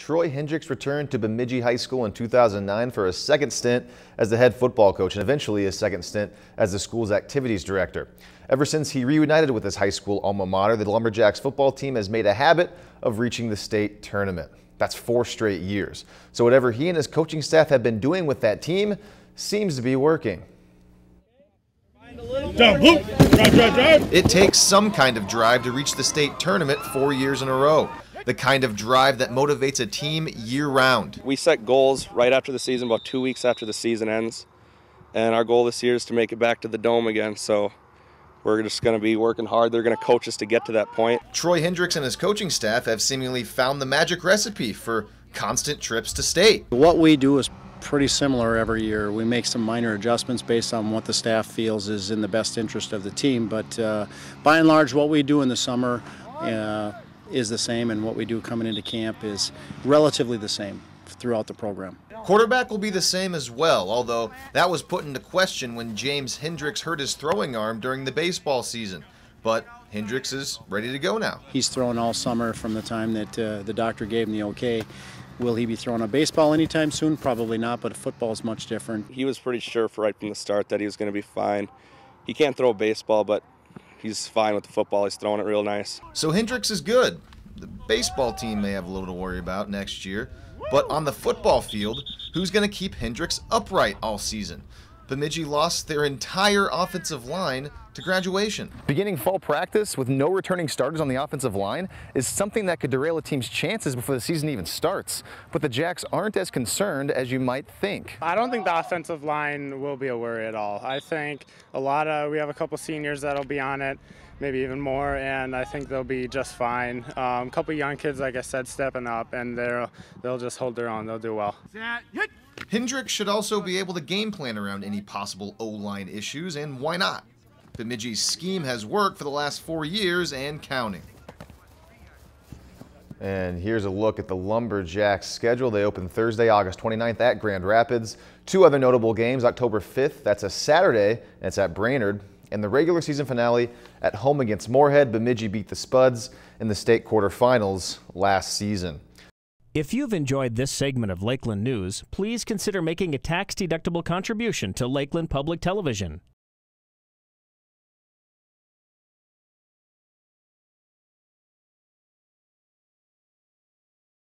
Troy Hendricks returned to Bemidji High School in 2009 for a second stint as the head football coach and eventually a second stint as the school's activities director. Ever since he reunited with his high school alma mater, the Lumberjacks football team has made a habit of reaching the state tournament. That's 4 straight years. So whatever he and his coaching staff have been doing with that team seems to be working. It takes some kind of drive to reach the state tournament 4 years in a row. The kind of drive that motivates a team year-round. We set goals right after the season, about 2 weeks after the season ends. And our goal this year is to make it back to the Dome again. So we're just going to be working hard. They're going to coach us to get to that point. Troy Hendricks and his coaching staff have seemingly found the magic recipe for constant trips to state. What we do is pretty similar every year. We make some minor adjustments based on what the staff feels is in the best interest of the team. But by and large, what we do in the summer is the same, and what we do coming into camp is relatively the same throughout the program. Quarterback will be the same as well, although that was put into question when James Hendricks hurt his throwing arm during the baseball season. But Hendricks is ready to go now. He's thrown all summer from the time that the doctor gave him the okay. Will he be throwing a baseball anytime soon? Probably not, but football is much different. He was pretty sure right from the start that he was going to be fine. He can't throw a baseball, but he's fine with the football. He's throwing it real nice. So Hendricks is good. The baseball team may have a little to worry about next year, but on the football field, who's going to keep Hendricks upright all season? Bemidji lost their entire offensive line to graduation. Beginning fall practice with no returning starters on the offensive line is something that could derail a team's chances before the season even starts. But the Jacks aren't as concerned as you might think. I don't think the offensive line will be a worry at all. I think we have a couple seniors that'll be on it, maybe even more, and I think they'll be just fine. A couple young kids, like I said, stepping up, and they'll just hold their own. They'll do well. Hendricks should also be able to game plan around any possible O-line issues, and why not? Bemidji's scheme has worked for the last 4 years and counting. And here's a look at the Lumberjacks schedule. They open Thursday, August 29th at Grand Rapids. 2 other notable games, October 5th, that's a Saturday, and it's at Brainerd. And the regular season finale at home against Moorhead. Bemidji beat the Spuds in the state quarterfinals last season. If you've enjoyed this segment of Lakeland News, please consider making a tax-deductible contribution to Lakeland Public Television.